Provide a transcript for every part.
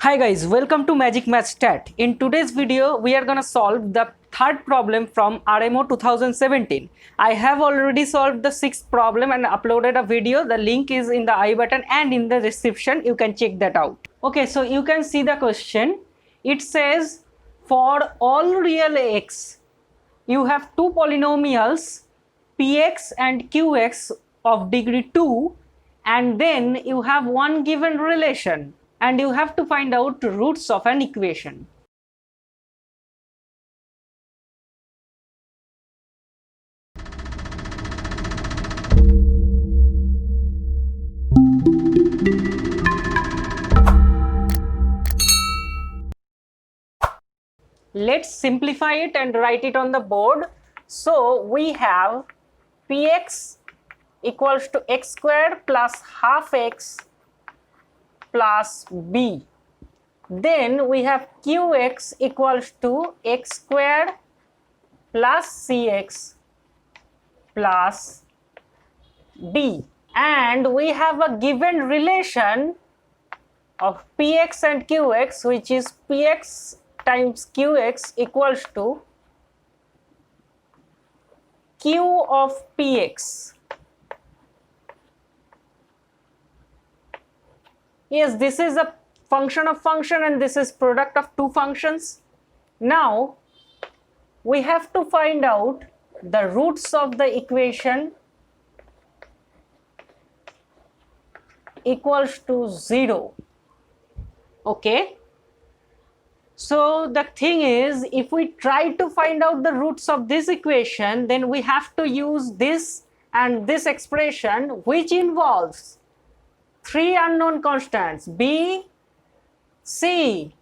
Hi guys, welcome to Magic Math Stat. In today's video, we are gonna solve the third problem from RMO 2017. I have already solved the sixth problem and uploaded a video. The link is in the I button and in the description. You can check that out. Okay, so you can see the question. It says for all real x, you have two polynomials px and qx of degree 2, and then you have one given relation and you have to find out roots of an equation. Let's simplify it and write it on the board. So we have px equals to x squared plus half x plus b. Then we have qx equals to x squared plus cx plus d. And we have a given relation of px and qx, which is px times qx equals to q of px. Yes, this is a function of function and this is product of two functions. Now we have to find out the roots of the equation equals to 0. Okay. So the thing is, if we try to find out the roots of this equation, then we have to use this and this expression, which involves three unknown constants b, c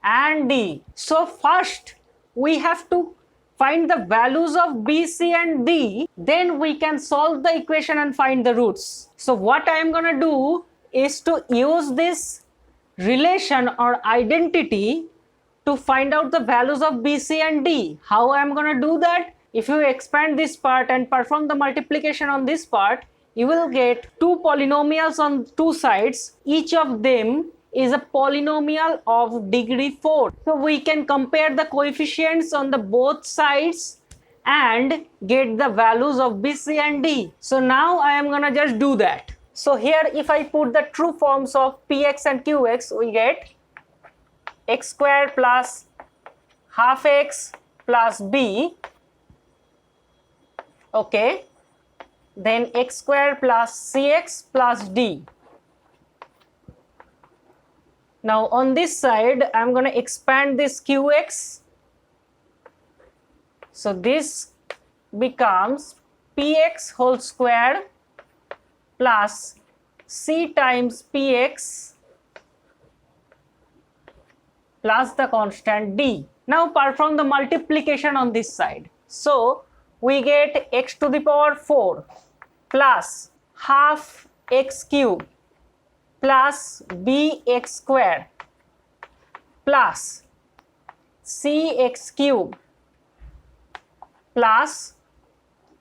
and d. So first we have to find the values of b, c and d, then we can solve the equation and find the roots. So what I am going to do is to use this relation or identity to find out the values of b, c and d. How I am going to do that? If you expand this part and perform the multiplication on this part, you will get two polynomials on two sides. Each of them is a polynomial of degree 4. So we can compare the coefficients on the both sides and get the values of b, c and d. So now I am gonna just do that. So here if I put the true forms of px and qx, we get x squared plus half x plus b. Okay. Then x squared plus cx plus d. Now on this side I am going to expand this qx. So this becomes px whole square plus c times px plus the constant d. Now perform the multiplication on this side. So we get x to the power 4 plus half x cube plus bx square plus cx cube plus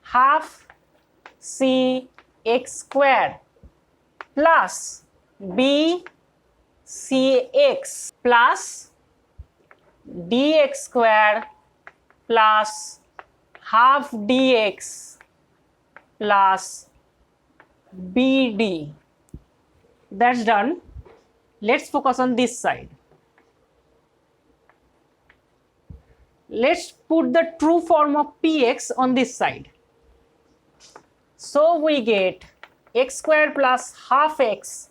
half cx square plus bcx plus dx square plus half dx plus bd. That's done. Let's focus on this side. Let's put the true form of px on this side. So we get x squared plus half x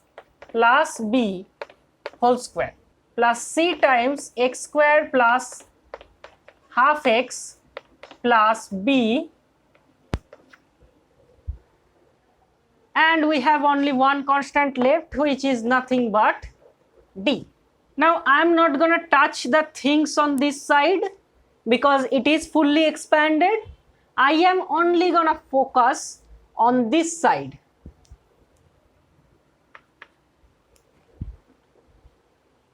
plus b whole square plus c times x squared plus half x plus b, and we have only one constant left, which is nothing but d. Now I am not going to touch the things on this side because it is fully expanded. I am only going to focus on this side.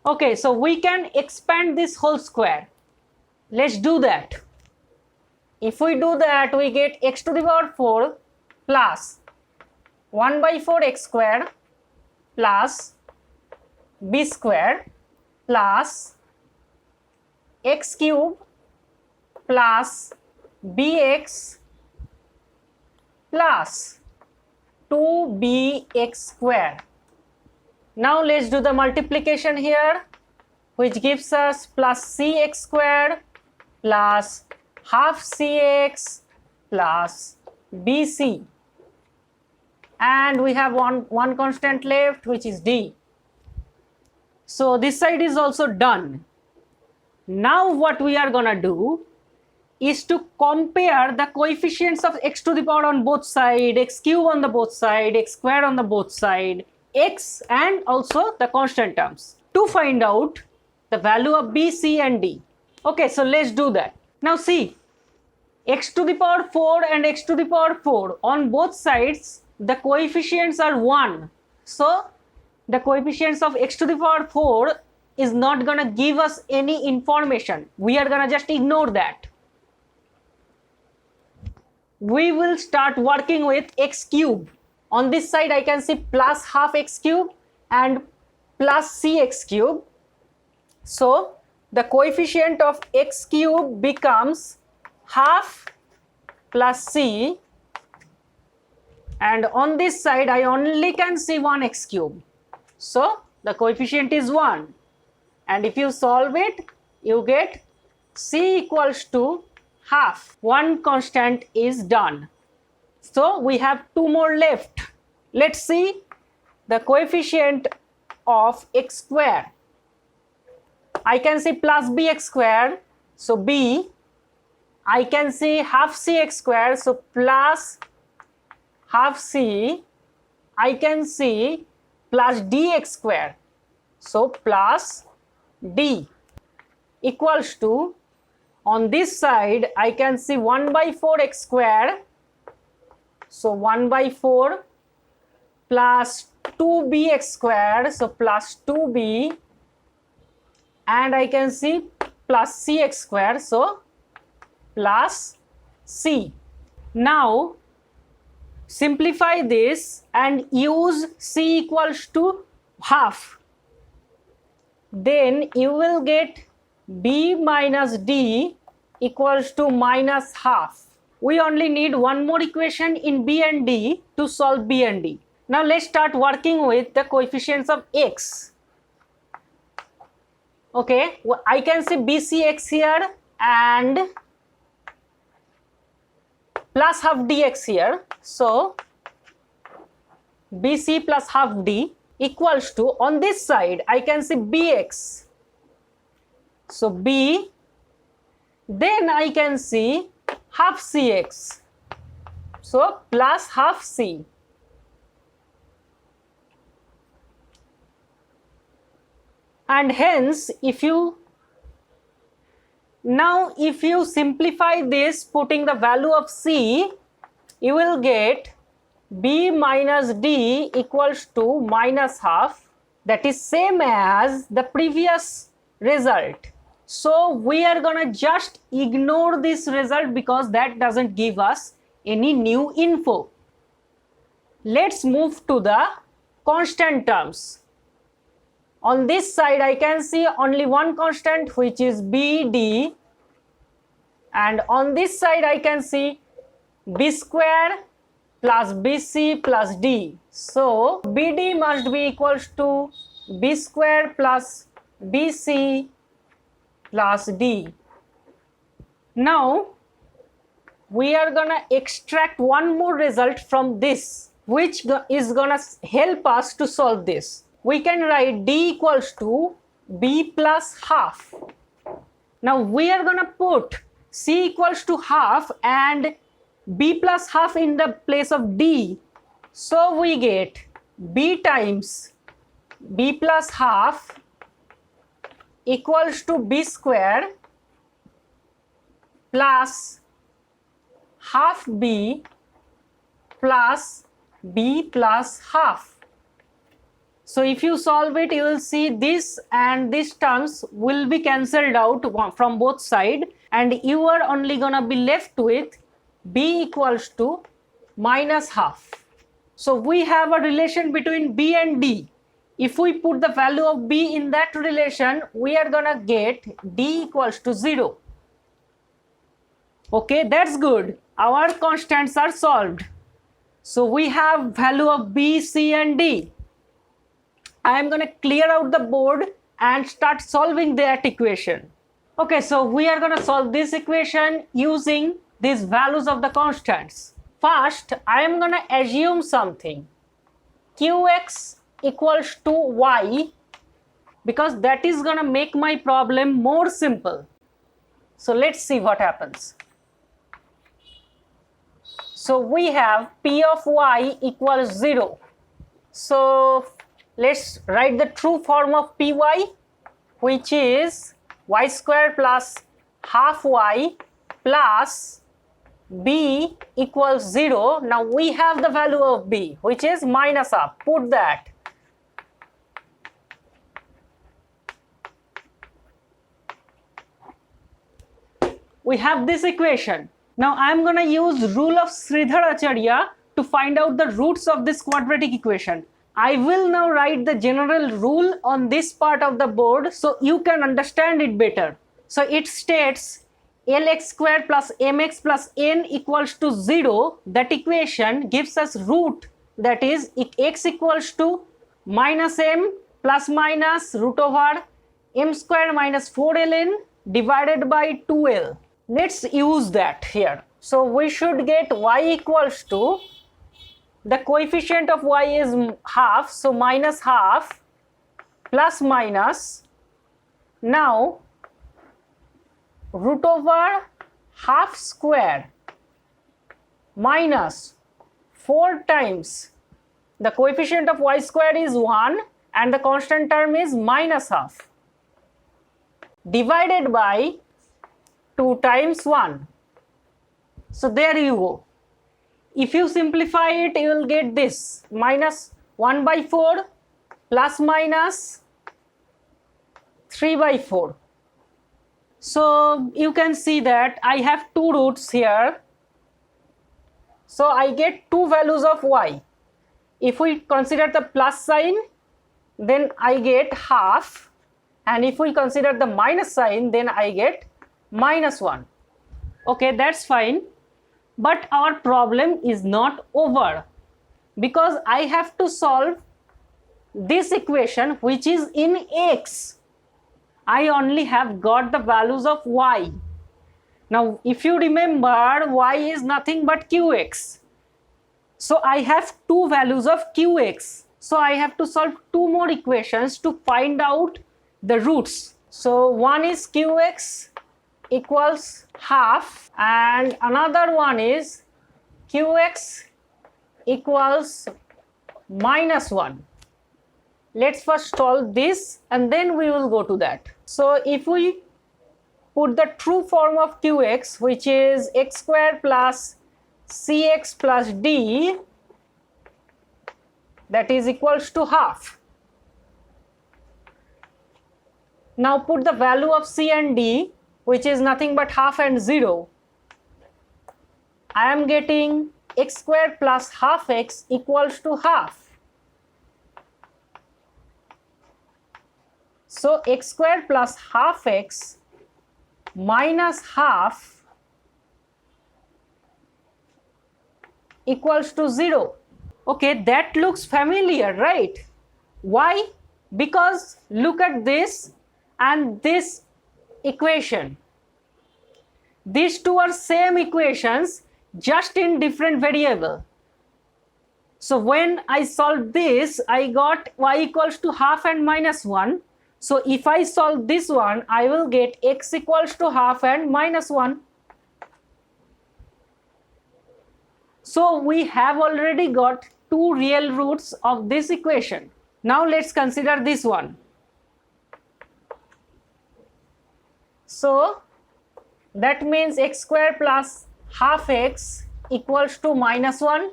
Okay, so we can expand this whole square. Let's do that. If we do that, we get x to the power 4 plus 1 by 4 x square plus b square plus x cube plus bx plus 2bx square. Now let's do the multiplication here, which gives us plus cx square plus half cx plus bc, and we have one constant left, which is d. So this side is also done. Now what we are gonna do is to compare the coefficients of x to the power on both sides, x cube on the both side, x square on the both side, x and also the constant terms, to find out the value of b, c and d. Okay, so let's do that. Now see, x to the power 4 and x to the power 4 on both sides, the coefficients are 1. So the coefficients of x to the power 4 is not gonna give us any information. We are gonna just ignore that. We will start working with x cube. On this side I can see plus half x cube and plus cx cube. So the coefficient of x cube becomes half plus c, and on this side I only can see one x cube. So the coefficient is 1, and if you solve it, you get c equals to half. One constant is done. So we have two more left. Let's see the coefficient of x square. I can see plus bx square, so b. I can see half cx square, so plus half c. I can see plus dx square, so plus d, equals to, on this side I can see 1 by 4 x square, so 1 by 4 plus 2bx square, so plus 2b, and I can see plus cx square, so plus c. Now simplify this and use c equals to half. Then you will get b minus d equals to minus half. We only need one more equation in b and d to solve b and d. Now let's start working with the coefficients of x. Okay, I can see bcx here and plus half dx here. So bc plus half d equals to, on this side I can see bx, so b, then I can see half cx, so plus half c, and hence if you simplify this, putting the value of c, you will get b minus d equals to minus half. That is same as the previous result. So we are gonna just ignore this result because that doesn't give us any new info. Let's move to the constant terms. On this side I can see only one constant, which is bd, and on this side I can see b square plus bc plus d. So bd must be equals to b square plus bc plus d. Now we are gonna extract one more result from this, which is gonna help us to solve this. We can write d equals to b plus half. Now we are gonna put c equals to half and b plus half in the place of d. So we get b times b plus half equals to b square plus half b plus b plus half. So if you solve it, you will see this and these terms will be cancelled out from both sides, and you are only gonna be left with b equals to minus half. So we have a relation between b and d. if we put the value of b in that relation, we are gonna get d equals to 0. Okay, that's good. Our constants are solved. So we have value of b, c and d. I am gonna clear out the board and start solving that equation. Okay, so we are gonna solve this equation using these values of the constants. First, I am gonna assume something. Qx equals to y, because that is gonna make my problem more simple. So let's see what happens. So we have p of y equals 0. So let's write the true form of py, which is y square plus half y plus b equals 0. Now we have the value of b, which is minus half. Put that. We have this equation. Now I am going to use rule of Sridharacharya to find out the roots of this quadratic equation. I will now write the general rule on this part of the board so you can understand it better. So it states lx square plus mx plus n equals to 0. That equation gives us root, that is x equals to minus m plus minus root over m square minus 4ln divided by 2l. Let's use that here. So we should get y equals to, the coefficient of y is half, so minus half plus minus, now root over half square minus 4 times, the coefficient of y square is 1 and the constant term is minus half, divided by 2 times 1. So there you go. If you simplify it, you will get this, minus 1 by 4 plus minus 3 by 4. So you can see that I have two roots here. So I get two values of y. If we consider the plus sign, then I get half, and if we consider the minus sign, then I get minus 1. Okay, that's fine. But our problem is not over, because I have to solve this equation which is in x. I only have got the values of y. Now if you remember, y is nothing but qx. So I have two values of qx. So I have to solve two more equations to find out the roots. So one is qx equals half and another one is qx equals minus 1. Let's first solve this and then we will go to that. So if we put the true form of qx, which is x square plus cx plus d, that is equals to half. Now put the value of c and d, which is nothing but half and 0. I am getting x square plus half x equals to half. So x square plus half x minus half equals to 0. Okay, that looks familiar, right? Why? Because look at this and this equation. These two are same equations, just in different variable. So when I solved this, I got y equals to half and minus 1. So if I solve this one, I will get x equals to half and minus 1. So we have already got two real roots of this equation. Now let's consider this one. So that means x square plus half x equals to minus 1,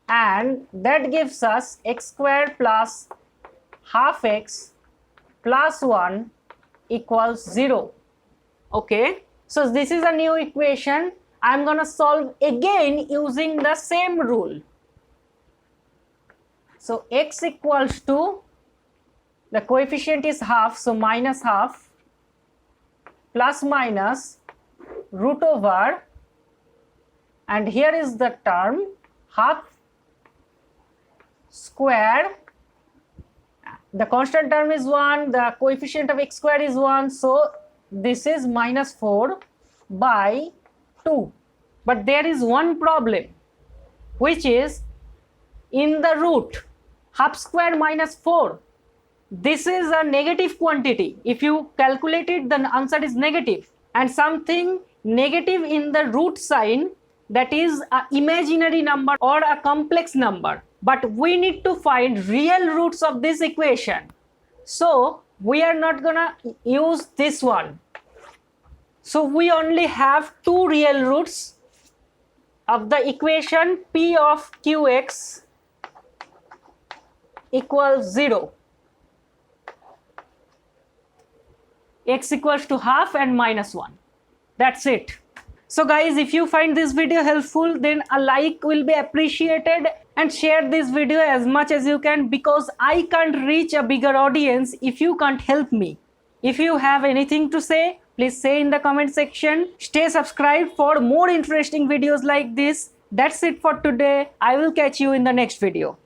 and that gives us x square plus half x plus 1 equals 0. Okay, so this is a new equation. I am going to solve again using the same rule. So x equals to, the coefficient is half, so minus half plus minus root over, and here is the term half square, the constant term is 1, the coefficient of x square is 1, so this is minus 4 by 2. But there is one problem, which is in the root half square minus 4, this is a negative quantity. If you calculate it, the answer is negative, and something negative in the root sign, that is an imaginary number or a complex number. But we need to find real roots of this equation, so we are not gonna use this one. So we only have two real roots of the equation p of qx equals 0. X equals to half and minus 1. That's it. So guys, if you find this video helpful, then a like will be appreciated, and share this video as much as you can, because I can't reach a bigger audience if you can't help me. If you have anything to say, please say in the comment section. Stay subscribed for more interesting videos like this. That's it for today. I will catch you in the next video.